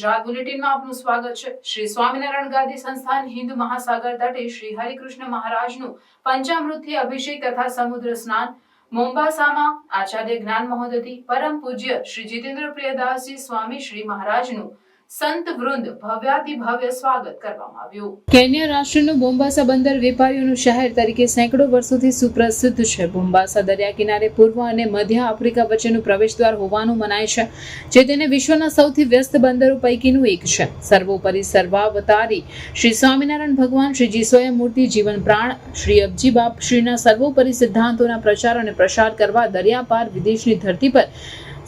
ગુજરાત બુલેટિનમાં આપનું સ્વાગત છે। શ્રી સ્વામિનારાયણ ગાદી સંસ્થાન હિન્દ મહાસાગર તટે શ્રી હરિકૃષ્ણ મહારાજનું પંચામૃતથી અભિષેક તથા સમુદ્ર સ્નાન મોમ્બાસામાં આચાર્ય જ્ઞાન મહોદધિ પરમ પૂજ્ય શ્રી જીતેન્દ્ર પ્રિયદાસજી સ્વામી શ્રી મહારાજનું સંત વૃંદ ભવ્યાતિભવ્ય સ્વાગત કરવામાં આવ્યું। કેન્યા રાષ્ટ્રનું મોમ્બાસા બંદર વેપારીઓનું શહેર તરીકે સેંકડો વર્ષોથી સુપ્રસિદ્ધ છે। મોમ્બાસા દરિયા કિનારે પૂર્વ અને મધ્ય આફ્રિકા વચ્ચેનું પ્રવેશદ્વાર હોવાનું મનાય છે, જે તેને વિશ્વના સૌથી વ્યસ્ત બંદરો પૈકીનું એક છે। સર્વોપરી સર્વાવતારી શ્રી સ્વામિનારાયણ ભગવાન શ્રીજી સ્વયં મૂર્તિ જીવન પ્રાણ શ્રી અબજી બાપ શ્રીના સર્વોપરી સિદ્ધાંતોના પ્રચાર અને પ્રસાર કરવા દરિયા પાર વિદેશની ધરતી પર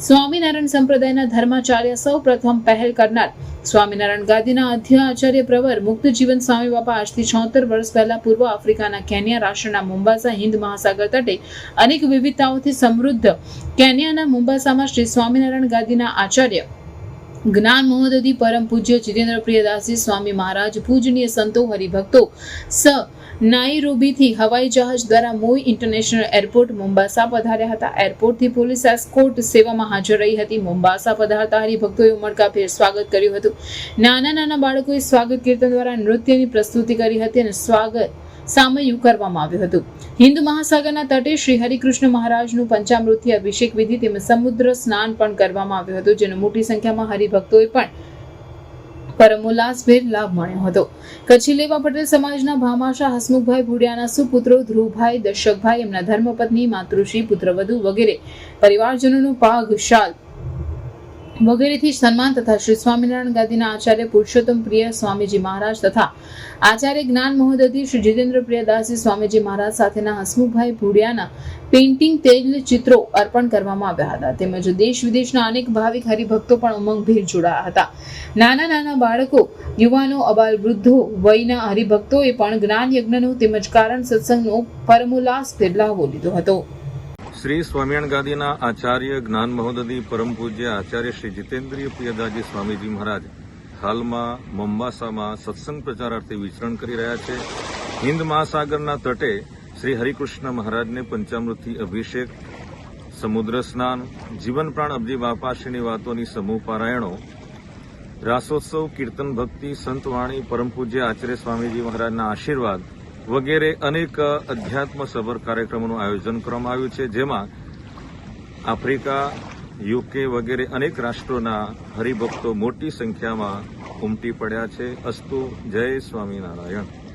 સ્વામિનારાયણ સંપ્રદાયના ધર્માચાર્ય સૌ પ્રથમ પહેલ કરનાર સ્વામિનારાયણ ગાદીના અધ્ય આચાર્ય પ્રવર મુક્ત જીવન સ્વામી બાપા આજથી 76 વર્ષ પહેલા પૂર્વ આફ્રિકાના કેન્યા રાષ્ટ્રના મોમ્બાસા હિન્દ મહાસાગર તટે અનેક વિવિધતાઓથી સમૃદ્ધ કેન્યાના મોમ્બાસામાં શ્રી સ્વામિનારાયણ ગાદીના આચાર્ય જ્ઞાન મહોદધિ પરમ પૂજ્ય જીતેન્દ્ર પ્રિયદાસજી સ્વામી મહારાજ પૂજનીય સંતો હરિભક્તો નાઈરોબીથી હવાઈ જહાજ દ્વારા મોઈ ઇન્ટરનેશનલ એરપોર્ટ મોમ્બાસા પધાર્યા હતા। એરપોર્ટથી પોલીસ એસ્કોર્ટ સેવામાં હાજર રહી હતી। મોમ્બાસા પધારતા હરિભક્તોએ ઉમળકાભેર સ્વાગત કર્યું હતું। નાના બાળકોએ સ્વાગત કીર્તન દ્વારા નૃત્યની પ્રસ્તુતિ કરી હતી અને સ્વાગત સામયું કરવામાં આવ્યું હતું। હિન્દ મહાસાગરના તટે શ્રી હરિકૃષ્ણ મહારાજનું પંચામૃતથી અભિષેક વિધિ તેમજ સમુદ્ર સ્નાન પણ કરવામાં આવ્યું હતું, જેનો મોટી સંખ્યામાં હરિભક્તોએ પણ પરમોલ્લાસભેર લાભ મળ્યો હતો। કચ્છી લેવા પટેલ સમાજના ભામાશા હસમુખભાઈ ભુડિયાના સુપુત્રો ધ્રુવભાઈ, દર્શકભાઈ, એમના ધર્મપત્ની, માતૃશ્રી, પુત્રવધુ વગેરે પરિવારજનોનું પાઘ, શાલ વગેરેથી સન્માન તથા શ્રી સ્વામિનારાયણ ગાદીના આચાર્ય પુરુષોત્તમ પ્રિય સ્વામીજી મહારાજ તથા આચાર્ય જ્ઞાન મહોદધિ શ્રી જીતેન્દ્ર પ્રિયદાસજી સ્વામીજી મહારાજ સાથેના હસમુખભાઈ ભુડિયાના પેઇન્ટિંગ તેલ ચિત્રો અર્પણ કરવામાં આવ્યા હતા। તેમજ દેશ વિદેશના અનેક ભાવિક હરિભક્તો પણ ઉમંગભેર જોડાયા હતા। નાના બાળકો, યુવાનો, અબાલ વૃદ્ધો વયના હરિભક્તોએ પણ જ્ઞાન યજ્ઞનો તેમજ કારણ સત્સંગનો પરમોલ્લાસભેર લાભો લીધો હતો। શ્રી સ્વામિનારાયણ ગાદીના આચાર્ય જ્ઞાન મહોદધિ પરમ પૂજ્ય આચાર્ય શ્રી જીતેન્દ્રિય પ્રિયદાસજી સ્વામીજી મહારાજ હાલમાં મોમ્બાસામાં સત્સંગ પ્રચારાર્થે વિચરણ કરી રહ્યા છે। હિન્દ મહાસાગરના તટે શ્રી હરિકૃષ્ણ મહારાજને પંચામૃતથી અભિષેક, સમુદ્ર સ્નાન, જીવન પ્રાણ અબજી બાપાશ્રીની વાતોની સમૂહ પારાયણો, રાસોત્સવ, કીર્તન ભક્તિ, સંતવાણી, પરમ પૂજ્ય આચાર્ય સ્વામીજી મહારાજના આશીર્વાદ વગેરે અનેક અધ્યાત્મ સભર કાર્યક્રમોનું આયોજન કરવામાં આવ્યું છે, જેમાં આફ્રિકા, યુકે વગેરે અનેક રાષ્ટ્રોના હરિભક્તો મોટી સંખ્યામાં ઉમટી પડ્યા છે। અસ્તુ, જય સ્વામિનારાયણ।